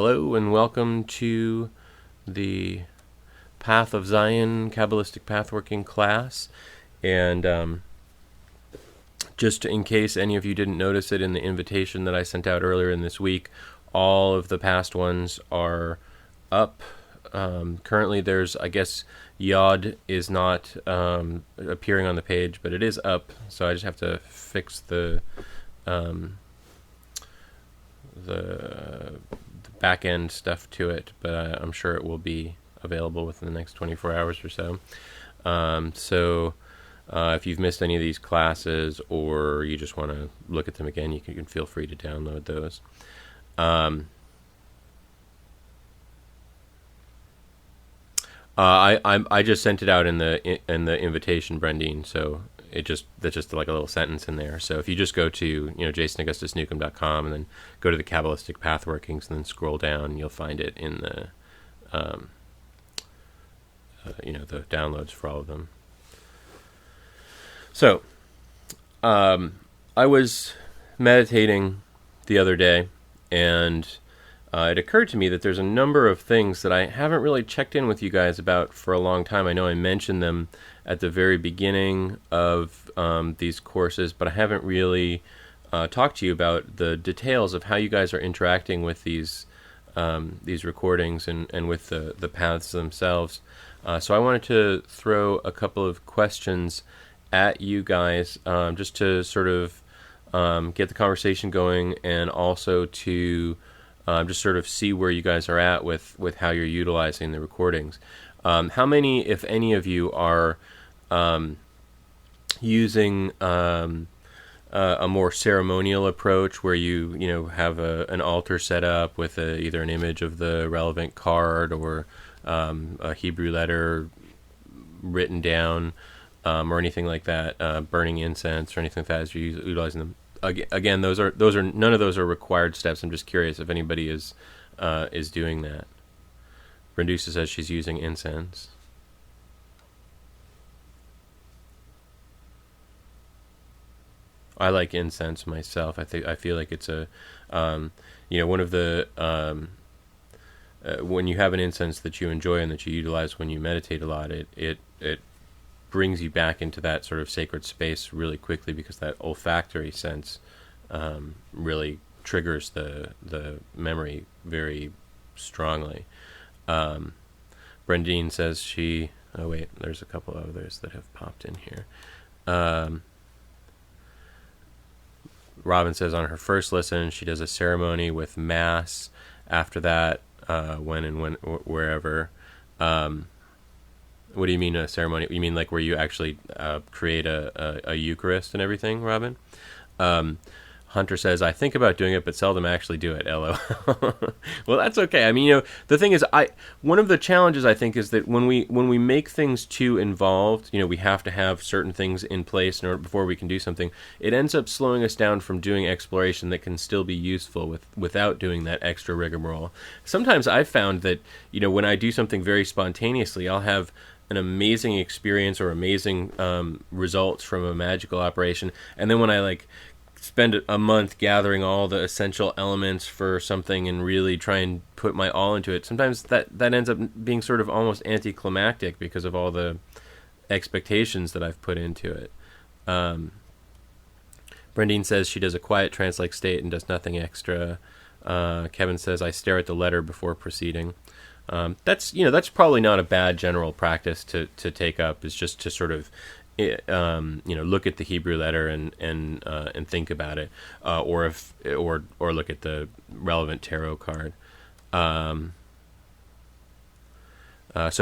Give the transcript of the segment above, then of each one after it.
Hello and welcome to the Path of Zayin Kabbalistic Pathworking class. And just in case any of you didn't notice it in the invitation that I sent out earlier in this week, all of the past ones are up. Currently there's, I guess, Yod is not appearing on the page, but it is up, so I just have to fix the back end stuff to it, but I'm sure it will be available within the next 24 hours or so. If you've missed any of these classes or you just want to look at them again, you can feel free to download those. I just sent it out in the invitation, Brendine, so that's just like a little sentence in there. So if you just go to JasonAugustusNewcomb.com and then go to the Kabbalistic Pathworkings and then scroll down, you'll find it in the the downloads for all of them. So I was meditating the other day, and it occurred to me that there's a number of things that I haven't really checked in with you guys about for a long time. I know I mentioned them at the very beginning of these courses, but I haven't really talked to you about the details of how you guys are interacting with these recordings and with the paths themselves. So I wanted to throw a couple of questions at you guys just to sort of get the conversation going, and also to just sort of see where you guys are at with how you're utilizing the recordings. How many, if any of you, are using a more ceremonial approach where you have an altar set up with either an image of the relevant card or a Hebrew letter written down, or anything like that, burning incense or anything like that as you're utilizing them? Again, those are none of those are required steps. I'm just curious if anybody is doing that. Brendusa says she's using incense. I like incense myself. I feel like it's a one of the when you have an incense that you enjoy and that you utilize when you meditate a lot, it brings you back into that sort of sacred space really quickly, because that olfactory sense really triggers the memory very strongly. Brendine says she... Oh wait, there's a couple others that have popped in here. Robin says on her first listen she does a ceremony with mass. After that, wherever. What do you mean a ceremony? You mean like where you actually create a Eucharist and everything, Robin? Hunter says, I think about doing it, but seldom actually do it. LO. Well, that's okay. I mean, the thing is, one of the challenges I think is that when we make things too involved, we have to have certain things in place in order before we can do something. It ends up slowing us down from doing exploration that can still be useful without doing that extra rigmarole. Sometimes I've found that when I do something very spontaneously, I'll have an amazing experience or amazing results from a magical operation, and then when I spend a month gathering all the essential elements for something and really try and put my all into it, sometimes that ends up being sort of almost anticlimactic because of all the expectations that I've put into it. Brendine says she does a quiet trance-like state and does nothing extra. Kevin says, I stare at the letter before proceeding. That's probably not a bad general practice to take up, is just to sort of look at the Hebrew letter and think about it, or look at the relevant tarot card. So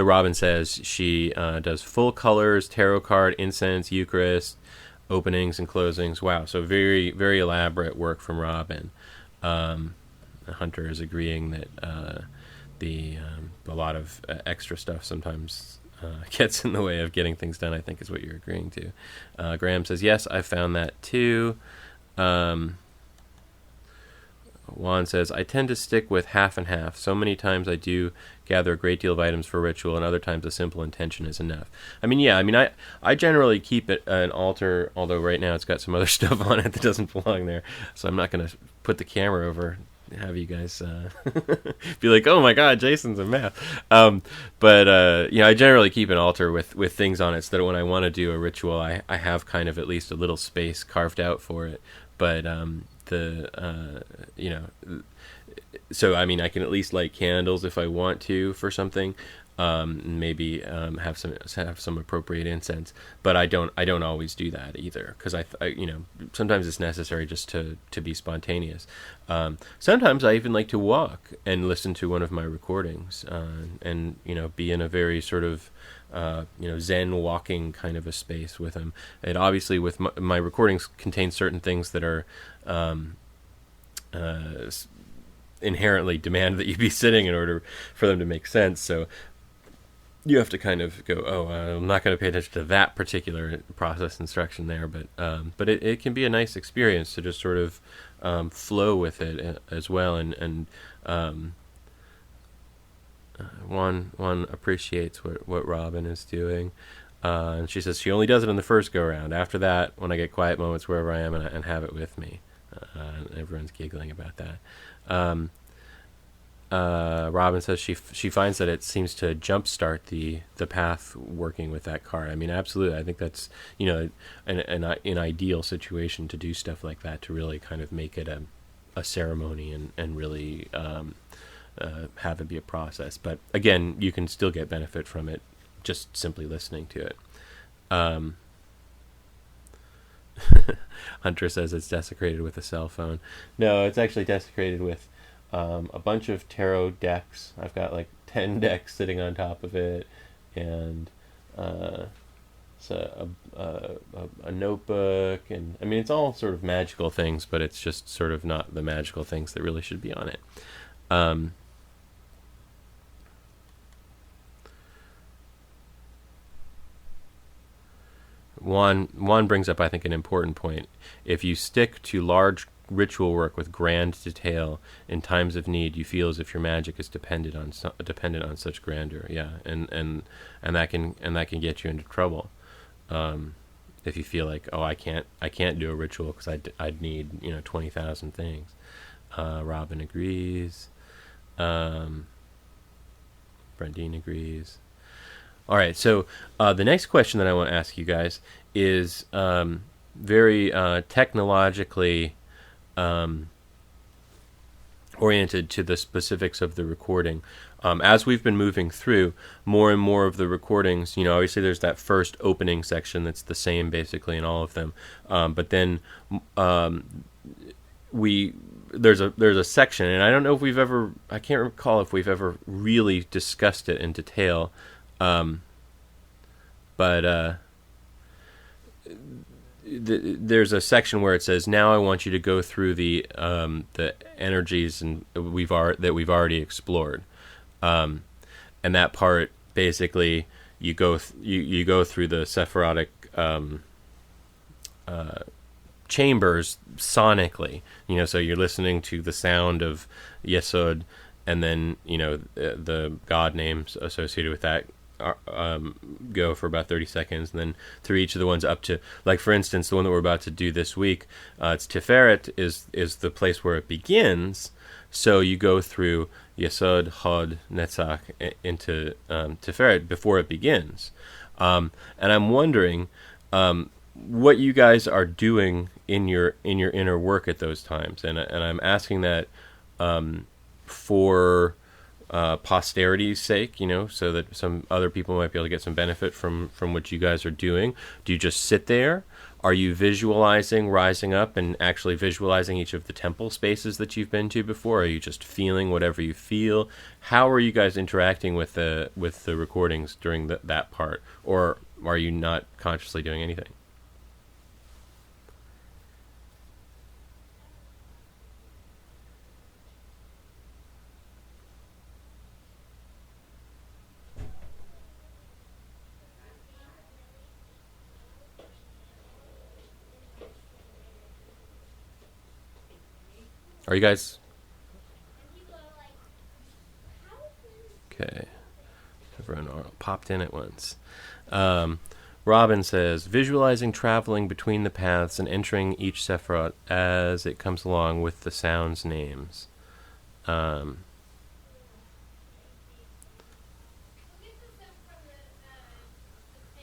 Robin says she does full colors, tarot card, incense, Eucharist, openings and closings. Wow, so very, very elaborate work from Robin. Hunter is agreeing that a lot of extra stuff sometimes gets in the way of getting things done, I think is what you're agreeing to. Graham says, yes, I found that too. Juan says, I tend to stick with half and half. So many times I do gather a great deal of items for ritual, and other times a simple intention is enough. I generally keep it an altar, although right now it's got some other stuff on it that doesn't belong there, so I'm not going to put the camera over have you guys be like, oh my god, Jason's in math. But I generally keep an altar with things on it so that when I want to do a ritual, I have kind of at least a little space carved out for it. But so I mean, I can at least light candles if I want to for something. Maybe have some appropriate incense, but I don't always do that either, because sometimes it's necessary just to be spontaneous. Sometimes I even like to walk and listen to one of my recordings, and be in a very sort of Zen walking kind of a space with them. It obviously, with my recordings, contain certain things that are inherently demand that you be sitting in order for them to make sense. So you have to kind of go, I'm not going to pay attention to that particular process instruction there, but it can be a nice experience to just sort of flow with it as well, and one appreciates what Robin is doing, and she says she only does it in the first go around. After that, when I get quiet moments wherever I am and have it with me, everyone's giggling about that. Robin says she finds that it seems to jumpstart the path working with that card. I mean, absolutely. I think that's an ideal situation to do stuff like that, to really kind of make it a ceremony and really have it be a process. But again, you can still get benefit from it just simply listening to it. Hunter says it's desecrated with a cell phone. No, it's actually desecrated with a bunch of tarot decks. I've got like 10 decks sitting on top of it, and it's a notebook, and I mean, it's all sort of magical things, but it's just sort of not the magical things that really should be on it. Juan brings up, I think, an important point. If you stick to large ritual work with grand detail in times of need, you feel as if your magic is dependent on such grandeur. Yeah, and that can get you into trouble. If you feel like, I can't do a ritual because I'd need 20,000 things. Robin agrees. Brandine agrees. All right, so the next question that I want to ask you guys is very technologically oriented to the specifics of the recording. As we've been moving through, more and more of the recordings, obviously there's that first opening section that's the same basically in all of them, but then there's a section, and I don't know if I can't recall if we've ever really discussed it in detail, but there's a section where it says, "Now I want you to go through the energies that we've already explored," and that part basically you go through the Sephirotic chambers sonically. So you're listening to the sound of Yesod, and then the god names associated with that go for about 30 seconds, and then through each of the ones up to, like, for instance, the one that we're about to do this week, it's Tiferet is the place where it begins. So you go through Yesod, Hod, Netzach into Tiferet before it begins, and I'm wondering what you guys are doing in your inner work at those times, and I'm asking that for posterity's sake, so that some other people might be able to get some benefit from what you guys are doing. Do you just sit there? Are you visualizing rising up and actually visualizing each of the temple spaces that you've been to before? Are you just feeling whatever you feel? How are you guys interacting with the recordings during that part? Or are you not consciously doing anything? Are you guys... Okay. Everyone popped in at once. Robin says, visualizing traveling between the paths and entering each Sephiroth as it comes along with the sound's names. Um,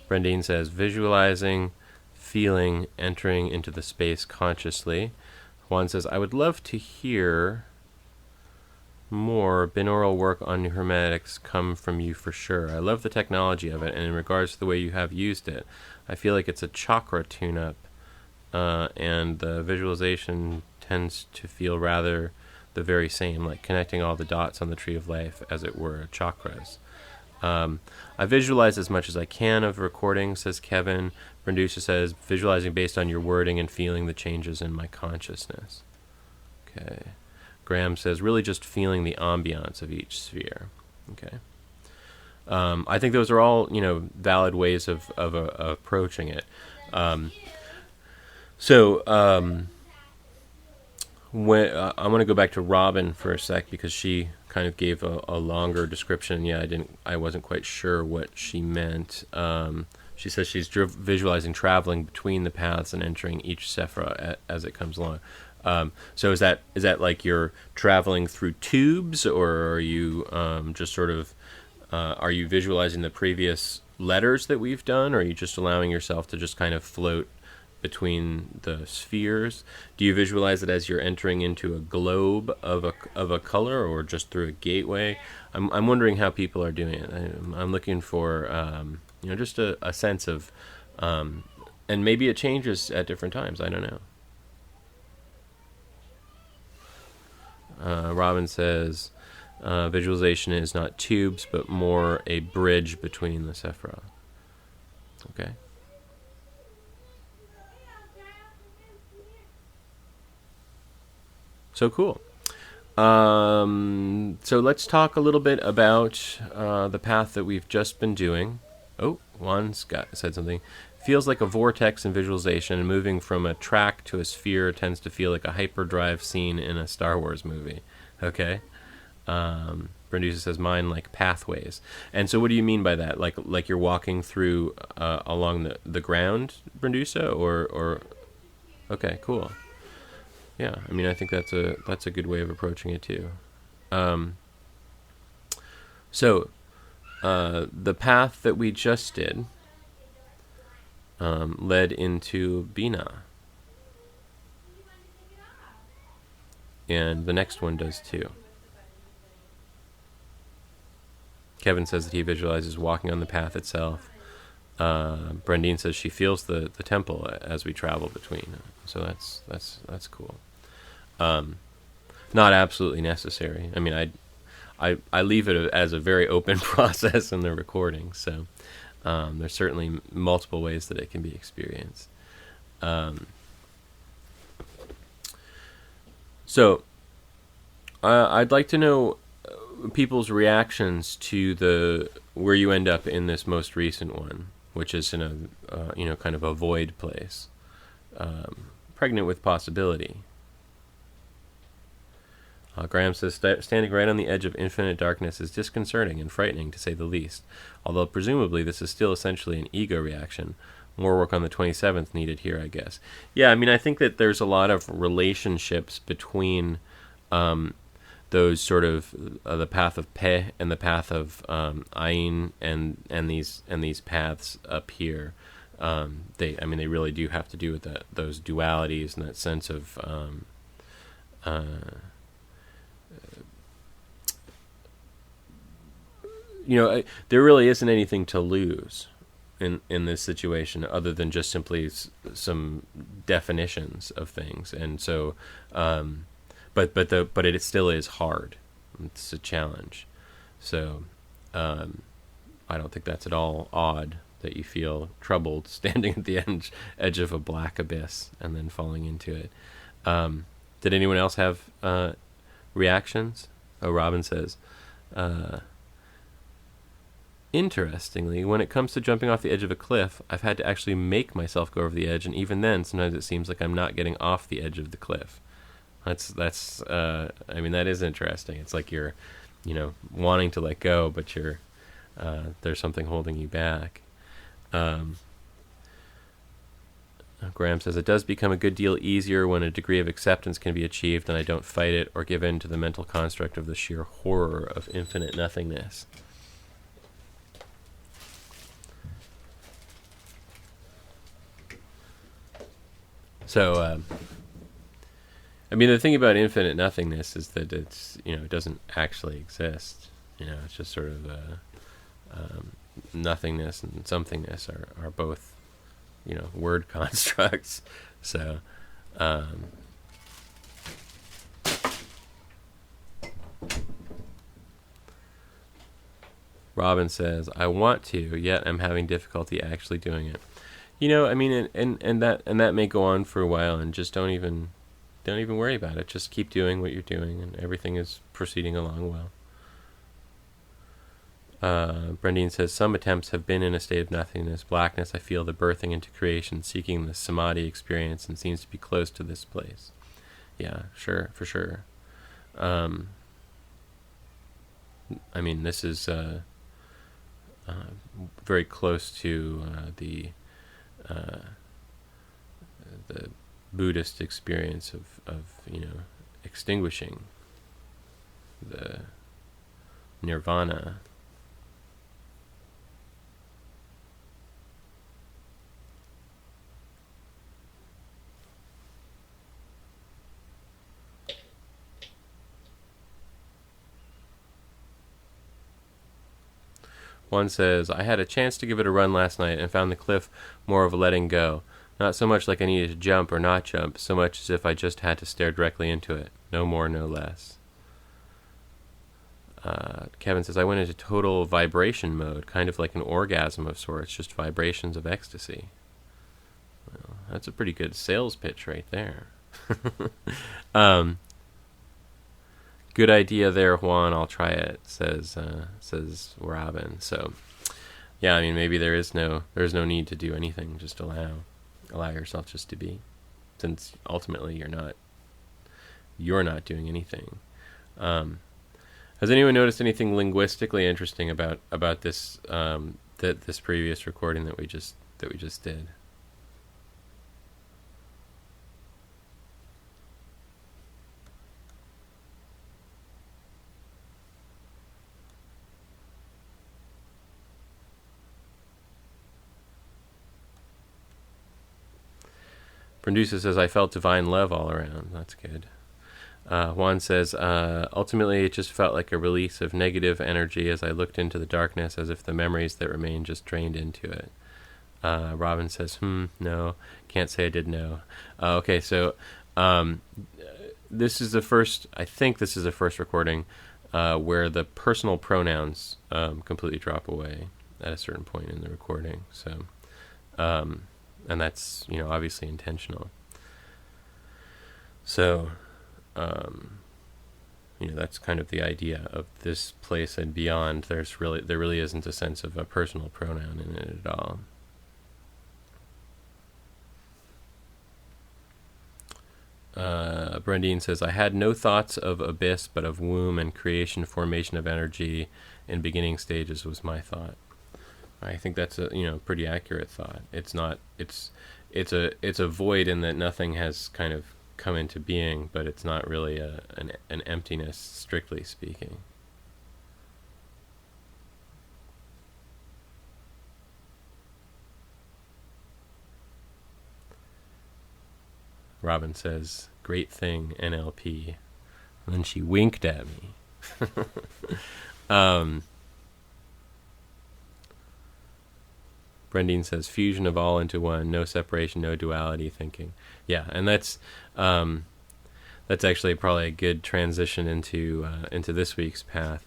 Brendine says, visualizing, feeling, entering into the space consciously. Juan says, I would love to hear more binaural work on hermetics come from you for sure. I love the technology of it, and in regards to the way you have used it, I feel like it's a chakra tune-up, and the visualization tends to feel rather the very same, like connecting all the dots on the tree of life, as it were, chakras. I visualize as much as I can of recording, says Kevin. Brendusa says, visualizing based on your wording and feeling the changes in my consciousness. Okay. Graham says, really just feeling the ambiance of each sphere. Okay. I think those are all, valid ways of approaching it. When I want to go back to Robin for a sec, because she kind of gave a longer description. Yeah, I wasn't quite sure what she meant. She says she's visualizing traveling between the paths and entering each sephira as it comes along. So is that like you're traveling through tubes, or are you just sort of are you visualizing the previous letters that we've done, or are you just allowing yourself to just kind of float between the spheres? Do you visualize it as you're entering into a globe of a color, or just through a gateway? I'm wondering how people are doing it. I'm looking for just a sense of, and maybe it changes at different times. I don't know. Robin says, visualization is not tubes, but more a bridge between the sephira. Okay. So cool. So let's talk a little bit about the path that we've just been doing. Oh, Juan said something. Feels like a vortex in visualization, and moving from a track to a sphere tends to feel like a hyperdrive scene in a Star Wars movie. Okay. Brendusa says, mine like pathways. And so what do you mean by that? Like you're walking through along the ground, Brendusa, or okay, cool. Yeah, I mean, I think that's a good way of approaching it too. So the path that we just did led into Bina, and the next one does too. Kevin says that he visualizes walking on the path itself. Brendine says she feels the temple as we travel between. So that's cool. Not absolutely necessary. I mean, I leave it as a very open process in the recording. So there's certainly multiple ways that it can be experienced. So I'd like to know people's reactions to where you end up in this most recent one, which is in a kind of a void place, pregnant with possibility. Graham says, standing right on the edge of infinite darkness is disconcerting and frightening, to say the least, although presumably this is still essentially an ego reaction. More work on the 27th needed here, I guess. Yeah, I mean, I think that there's a lot of relationships between those sort of the path of Pe and the path of Ayin and these paths up here. They really do have to do with those dualities and that sense of there really isn't anything to lose in this situation other than just simply some definitions of things, and so but it still is hard. It's a challenge. So I don't think that's at all odd that you feel troubled standing at the edge of a black abyss and then falling into it. Did anyone else have reactions? Oh, Robin says, interestingly, when it comes to jumping off the edge of a cliff, I've had to actually make myself go over the edge, and even then, sometimes it seems like I'm not getting off the edge of the cliff. That is interesting. It's like you're, wanting to let go, but you're there's something holding you back. Graham says, it does become a good deal easier when a degree of acceptance can be achieved and I don't fight it or give in to the mental construct of the sheer horror of infinite nothingness. So, I mean, the thing about infinite nothingness is that it's, it doesn't actually exist. It's just sort of nothingness and somethingness are both, word constructs. So, Robin says, I want to, yet I'm having difficulty actually doing it. I mean, and that may go on for a while, and just don't even worry about it. Just keep doing what you're doing, and everything is proceeding along well. Brendine says, some attempts have been in a state of nothingness, blackness. I feel the birthing into creation, seeking the samadhi experience, and seems to be close to this place. Yeah, sure, for sure. I mean, this is very close to the Buddhist experience of extinguishing the nirvana. One says, I had a chance to give it a run last night and found the cliff more of a letting go. Not so much like I needed to jump or not jump, so much as if I just had to stare directly into it. No more, no less. Kevin says, I went into total vibration mode, kind of like an orgasm of sorts, just vibrations of ecstasy. Well, that's a pretty good sales pitch right there. Good idea there, Juan. I'll try it, says Robin. So, yeah, I mean, maybe there's no need to do anything. Just allow yourself just to be, since ultimately you're not doing anything. Has anyone noticed anything linguistically interesting about this this previous recording that we just did? Producer says, I felt divine love all around. That's good. Juan says, ultimately it just felt like a release of negative energy as I looked into the darkness, as if the memories that remained just drained into it. Robin says, no, can't say I did know. Okay, so this is the first recording where the personal pronouns completely drop away at a certain point in the recording. So, and that's, obviously intentional. So, that's kind of the idea of this place and beyond. There really isn't a sense of a personal pronoun in it at all. Brendine says, I had no thoughts of abyss, but of womb and creation, formation of energy in beginning stages was my thought. I think that's a pretty accurate thought. It's a void in that nothing has kind of come into being, but it's not really an emptiness, strictly speaking. Robin says, great thing, NLP. And then she winked at me. Brendine says, fusion of all into one, no separation, no duality thinking. Yeah, and that's actually probably a good transition into this week's path,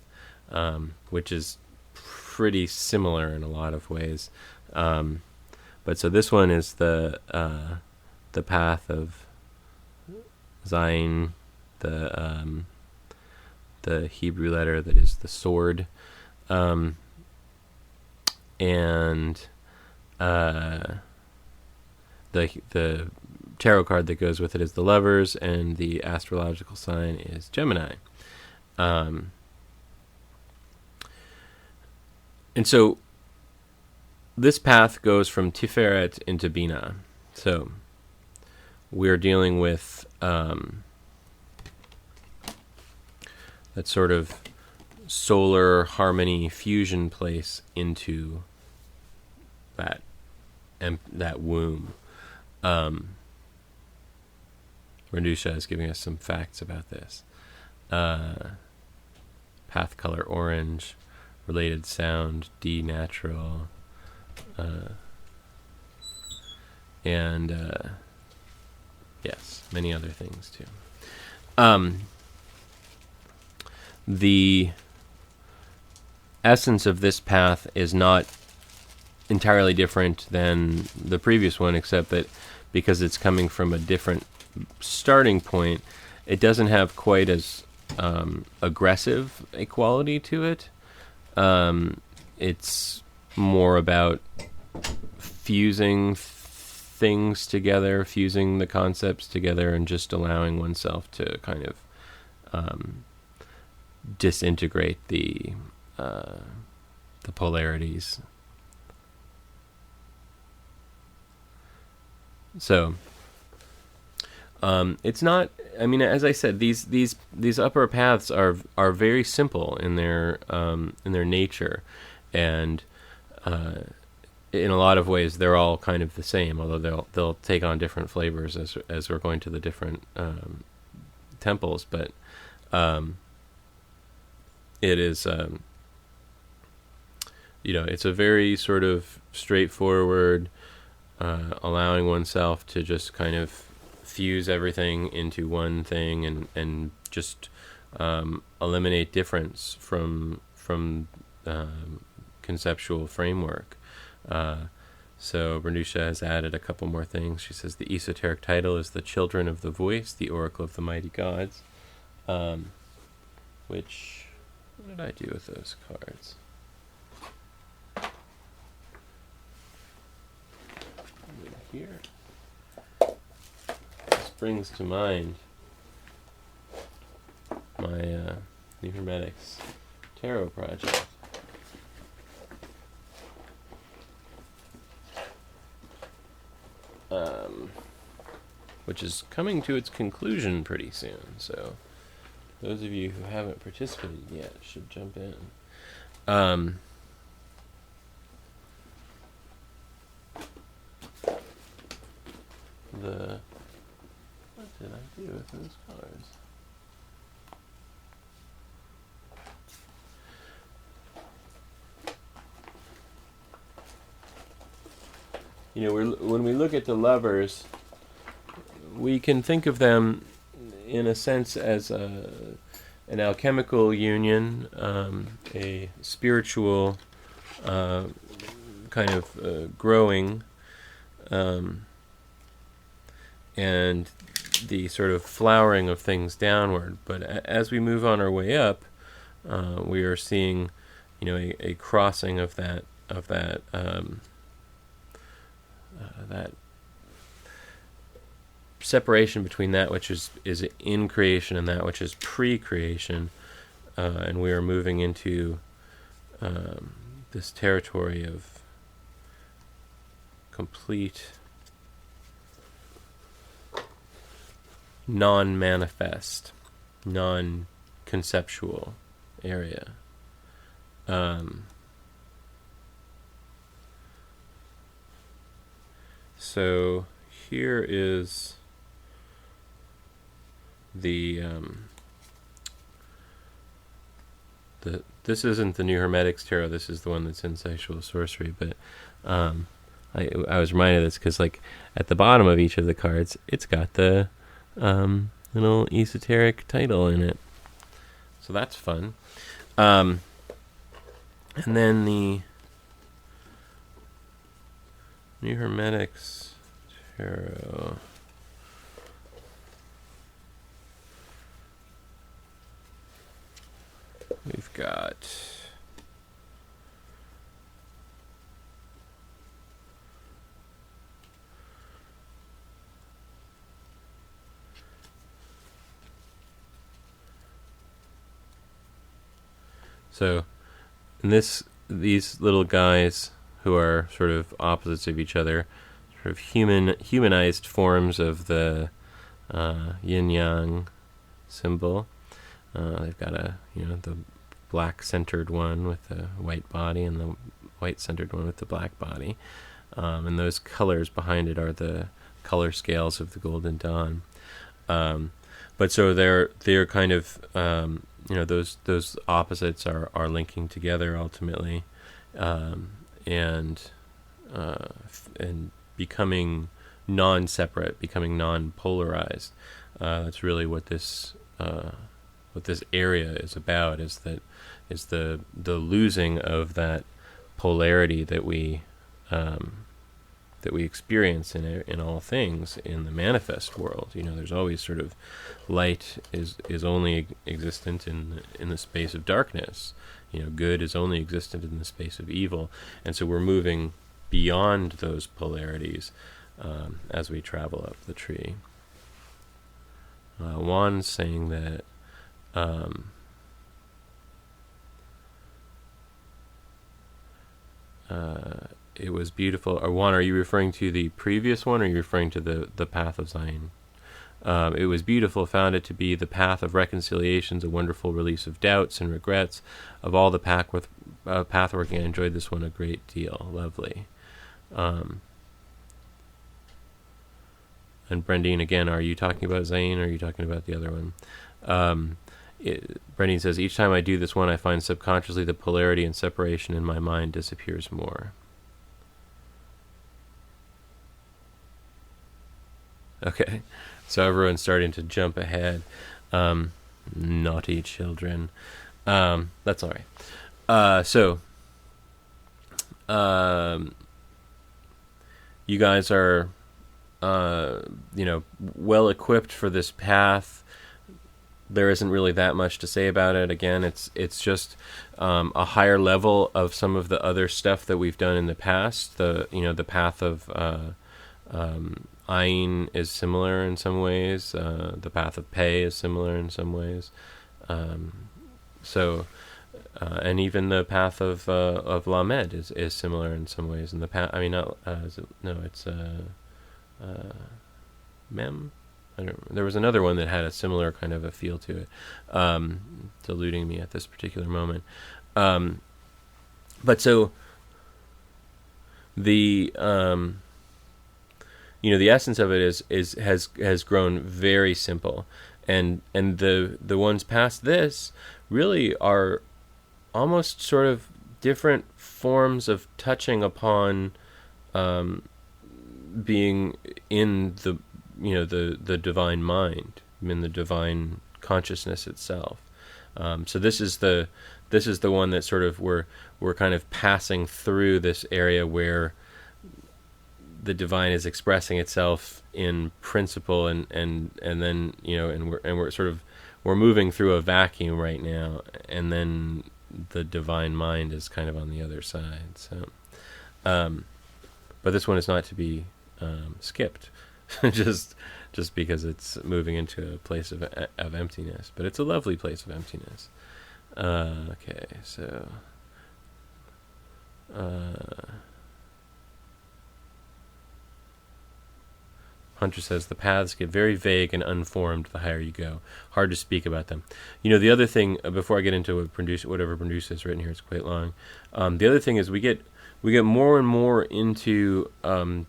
which is pretty similar in a lot of ways. But so this one is the path of Zayin, the Hebrew letter that is the sword, and the tarot card that goes with it is the Lovers, and the astrological sign is Gemini. And so this path goes from Tiferet into Bina. So we're dealing with that sort of solar harmony fusion place into that womb. Renusha is giving us some facts about this. Path color orange, related sound D natural, and yes, many other things too. The essence of this path is not entirely different than the previous one, except that because it's coming from a different starting point, it doesn't have quite as aggressive a quality to it. It's more about fusing things together, fusing the concepts together, and just allowing oneself to kind of disintegrate the polarities. So it's not. I mean, as I said, these upper paths are very simple in their nature, and in a lot of ways they're all kind of the same. Although they'll take on different flavors as we're going to the different temples, but it is it's a very sort of straightforward, allowing oneself to just kind of fuse everything into one thing and just eliminate difference from conceptual framework. So Renusha has added a couple more things. She says the esoteric title is The Children of the Voice, the Oracle of the Mighty Gods. Which, what did I do with those cards? Here. This brings to mind my New Hermetics Tarot project. Which is coming to its conclusion pretty soon, so those of you who haven't participated yet should jump in. What did I do with those cards? When we look at the lovers, we can think of them in a sense as an alchemical union, a spiritual kind of growing, and the sort of flowering of things downward. But as we move on our way up, we are seeing, a crossing of that separation between that which is in creation and that which is pre-creation, and we are moving into this territory of complete non-manifest, non-conceptual area. So here is this isn't the New Hermetics Tarot, this is the one that's in Sexual Sorcery, but I was reminded of this because, like, at the bottom of each of the cards, it's got the little esoteric title in it. So that's fun. And then the New Hermetics Tarot. We've got so in these little guys who are sort of opposites of each other sort of humanized forms of the yin yang symbol. They've got the black centered one with the white body and the white centered one with the black body, and those colors behind it are the color scales of the Golden Dawn. But so they're kind of those opposites are linking together ultimately, and becoming non-separate, becoming non-polarized. That's really what this area is about. Is the losing of that polarity that we experience in all things in the manifest world. There's always sort of light is only existent in the space of darkness. Good is only existent in the space of evil, and so we're moving beyond those polarities as we travel up the tree. Juan's saying that it was beautiful. Or Juan, are you referring to the previous one, or are you referring to the path of Zayin? It was beautiful, found it to be the path of reconciliations, a wonderful release of doubts and regrets. Of all the pathworking, I enjoyed this one a great deal. Lovely. And Brendine, again, are you talking about Zayin, or are you talking about the other one? Brendine says, each time I do this one, I find subconsciously the polarity and separation in my mind disappears more. Okay, so everyone's starting to jump ahead. Naughty children. That's all right. So you guys are, well equipped for this path. There isn't really that much to say about it. Again, it's just a higher level of some of the other stuff that we've done in the past. The path of Ayin is similar in some ways. The path of Pei is similar in some ways. And even the path of Lamed is similar in some ways. And the path, it's Mem. There was another one that had a similar kind of a feel to it. It's eluding me at this particular moment. But so the the essence of it has grown very simple, and the ones past this really are almost sort of different forms of touching upon being in the the divine mind, in the divine consciousness itself. So this is the one that sort of we're kind of passing through this area where the divine is expressing itself in principle, and then we're moving through a vacuum right now, and then the divine mind is kind of on the other side. So, but this one is not to be skipped, just because it's moving into a place of emptiness. But it's a lovely place of emptiness. Okay, so. Hunter says, the paths get very vague and unformed the higher you go. Hard to speak about them. The other thing, before I get into whatever Produce has written here, it's quite long. The other thing is we get more and more into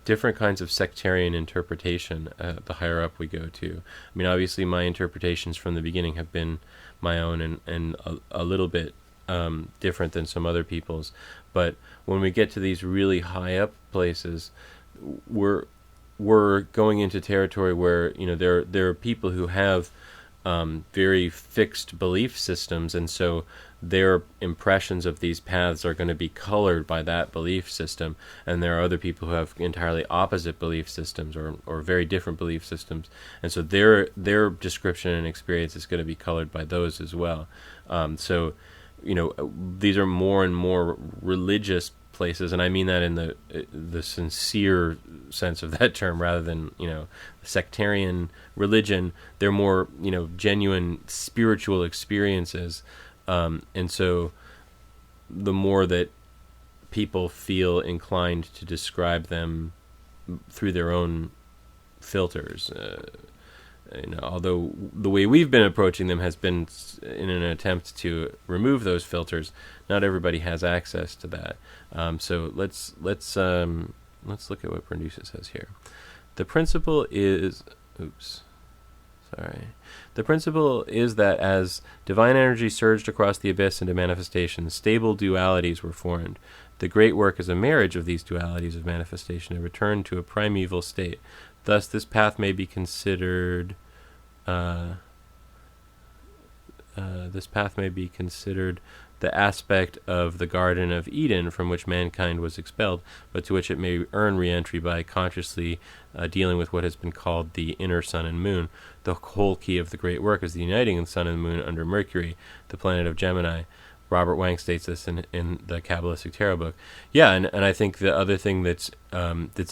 different kinds of sectarian interpretation the higher up we go to. I mean, obviously my interpretations from the beginning have been my own and a little bit different than some other people's. But when we get to these really high up places, we're going into territory where there are people who have very fixed belief systems, and so their impressions of these paths are going to be colored by that belief system. And there are other people who have entirely opposite belief systems or very different belief systems, and so their description and experience is going to be colored by those as well. So these are more and more religious places, and I mean that in the sincere sense of that term, rather than sectarian religion. They're more genuine spiritual experiences, and so the more that people feel inclined to describe them through their own filters. Although the way we've been approaching them has been in an attempt to remove those filters, not everybody has access to that. So let's look at what Producer says here. The principle is, The principle is that as divine energy surged across the abyss into manifestation, stable dualities were formed. The great work is a marriage of these dualities of manifestation, a return to a primeval state. Thus, this path may be considered. The aspect of the Garden of Eden from which mankind was expelled, but to which it may earn re-entry by consciously dealing with what has been called the inner sun and moon. The whole key of the great work is the uniting of the sun and moon under Mercury, the planet of Gemini. Robert Wang states this in the Kabbalistic Tarot book. Yeah, and I think the other thing that's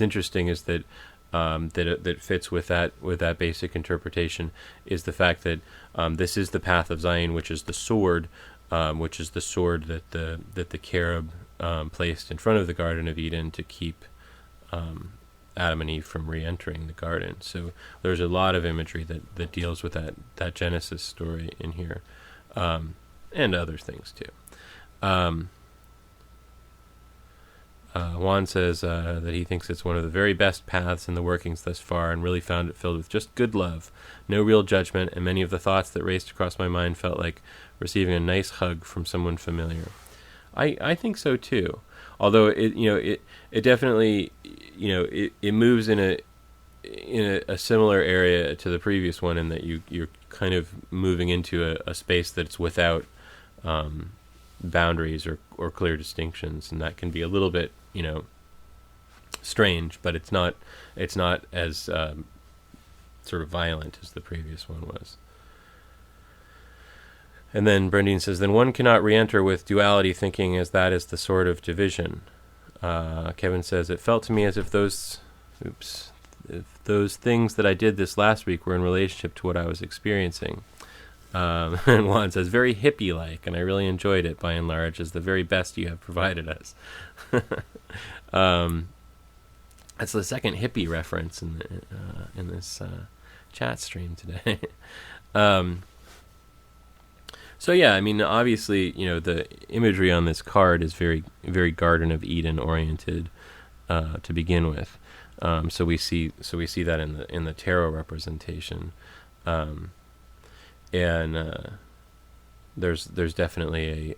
interesting is that that fits with that basic interpretation is the fact that this is the path of Zayin, which is the sword. That the cherub placed in front of the Garden of Eden to keep Adam and Eve from re-entering the garden. So there's a lot of imagery that deals with that Genesis story in here, and other things too. Juan says that he thinks it's one of the very best paths in the workings thus far, and really found it filled with just good love, no real judgment, and many of the thoughts that raced across my mind felt like receiving a nice hug from someone familiar. I think so too. Although it definitely it moves in a similar area to the previous one in that you're kind of moving into a space that's without boundaries or clear distinctions, and that can be a little bit strange, but it's not as sort of violent as the previous one was. And then Brendine says, then one cannot re-enter with duality thinking as that is the sort of division. Kevin says, it felt to me as if those things that I did this last week were in relationship to what I was experiencing. And Juan says, very hippie-like, and I really enjoyed it by and large, as the very best you have provided us. That's the second hippie reference in this chat stream today. So yeah, I mean, obviously, the imagery on this card is very, very Garden of Eden oriented to begin with. So we see that in the tarot representation, and there's definitely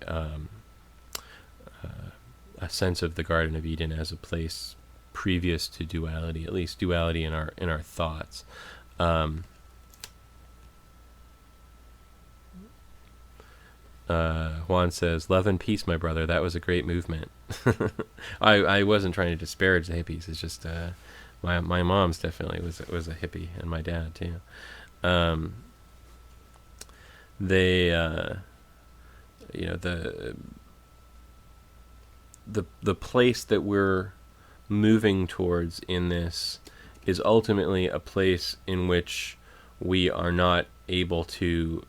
a sense of the Garden of Eden as a place previous to duality, at least duality in our thoughts. Juan says, love and peace, my brother. That was a great movement. I wasn't trying to disparage the hippies. It's just my mom's definitely was a hippie, and my dad too. They the place that we're moving towards in this is ultimately a place in which we are not able to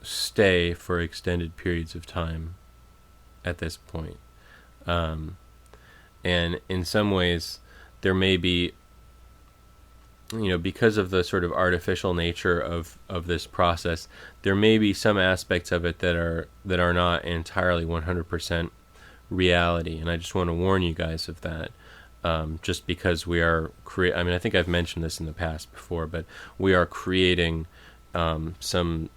stay for extended periods of time at this point. And in some ways there may be, because of the sort of artificial nature of this process, there may be some aspects of it that are not entirely 100% reality. And I just want to warn you guys of that. Just because we are I think I've mentioned this in the past before, but we are creating some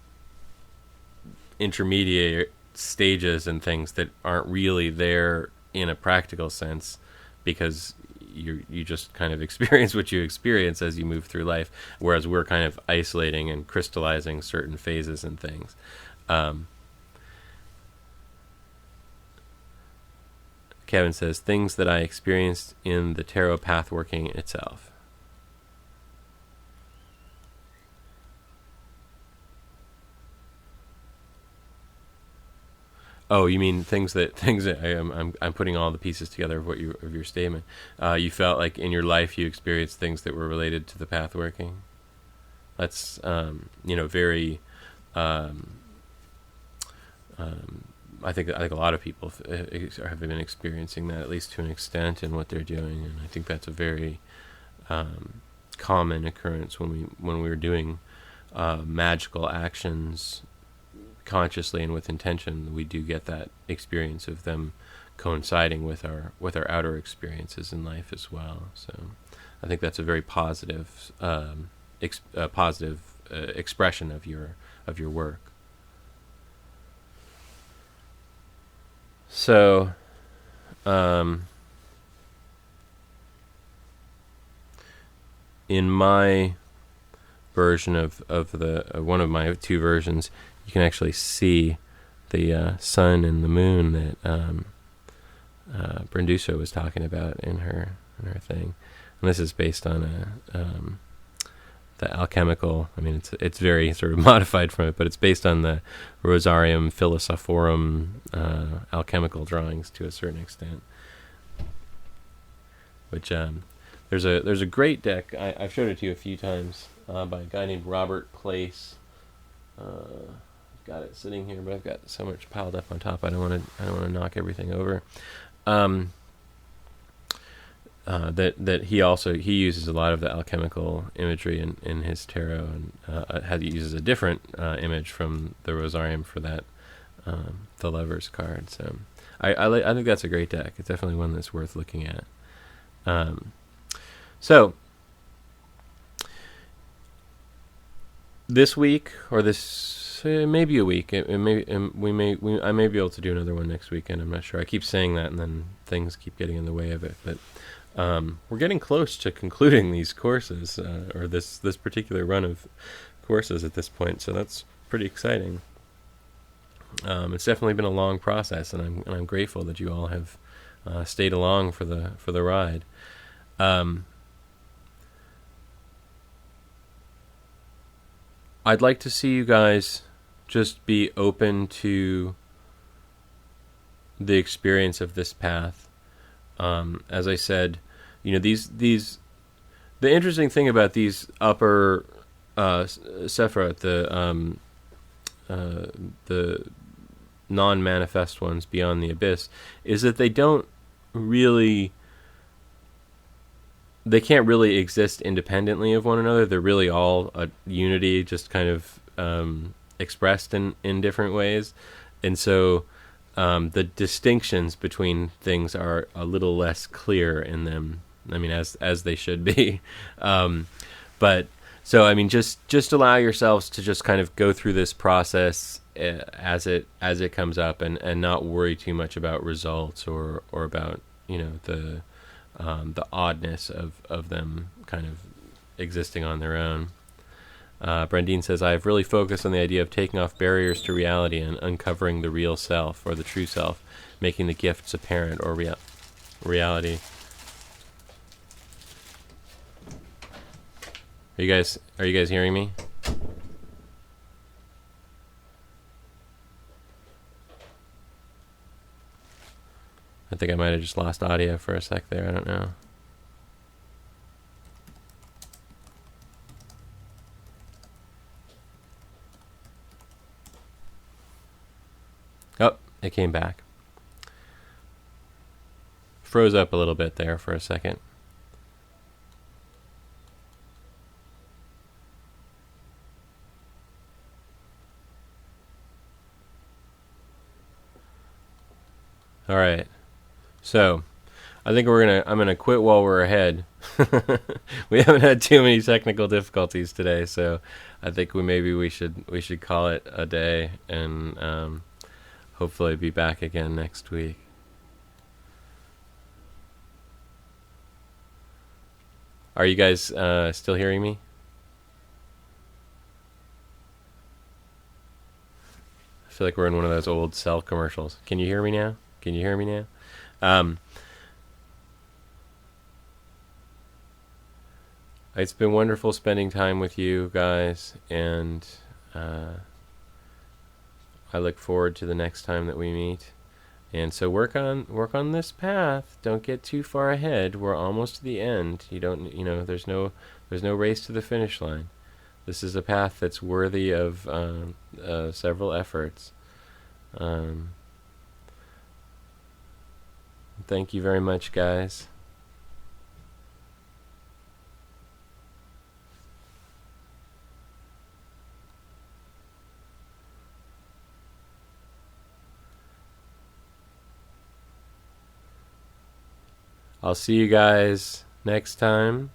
intermediate stages and things that aren't really there in a practical sense, because you just kind of experience what you experience as you move through life, whereas we're kind of isolating and crystallizing certain phases and things. Kevin says, things that I experienced in the tarot pathworking itself. Oh, you mean things that I'm putting all the pieces together of your statement. You felt like in your life you experienced things that were related to the pathworking. That's very. I think a lot of people have been experiencing that, at least to an extent, in what they're doing, and I think that's a very common occurrence when we were doing magical actions consciously and with intention. We do get that experience of them coinciding with our outer experiences in life as well. So I think that's a very positive expression of your work. So in my version of the one of my two versions, you can actually see the sun and the moon that Branduso was talking about in her thing, and this is based on the alchemical. I mean, it's very sort of modified from it, but it's based on the Rosarium Philosophorum alchemical drawings to a certain extent. Which there's a great deck. I've showed it to you a few times by a guy named Robert Place. I've got it sitting here, but I've got so much piled up on top. I don't want to knock everything over. That he uses a lot of the alchemical imagery in his tarot, and uses a different image from the Rosarium for that, the Lover's card. So I think that's a great deck. It's definitely one that's worth looking at. So this week, or this maybe a week, I may be able to do another one next weekend. I'm not sure. I keep saying that, and then things keep getting in the way of it. But we're getting close to concluding these courses, or this particular run of courses at this point. So that's pretty exciting. It's definitely been a long process, and I'm grateful that you all have stayed along for the ride. I'd like to see you guys just be open to the experience of this path. As I said, the interesting thing about these upper Sephirot, the non-manifest ones beyond the abyss, is that they can't really exist independently of one another. They're really all a unity, just kind of expressed in different ways. And so the distinctions between things are a little less clear in them. I mean, as they should be. But so, I mean, just allow yourselves to just kind of go through this process as it comes up, and not worry too much about results or about, the oddness of them kind of existing on their own. Brandine says, I have really focused on the idea of taking off barriers to reality and uncovering the real self, or the true self, making the gifts apparent, or reality. Are you guys hearing me? I think I might have just lost audio for a sec there. I don't know. Oh, it came back. Froze up a little bit there for a second. All right. So, I think I'm gonna quit while we're ahead. We haven't had too many technical difficulties today, so I think we should call it a day, and hopefully be back again next week. Are you guys still hearing me? I feel like we're in one of those old cell commercials. Can you hear me now? It's been wonderful spending time with you guys, and I look forward to the next time that we meet. And so work on this path. Don't get too far ahead. We're almost to the end. There's no race to the finish line. This is a path that's worthy of several efforts. Thank you very much, guys. I'll see you guys next time.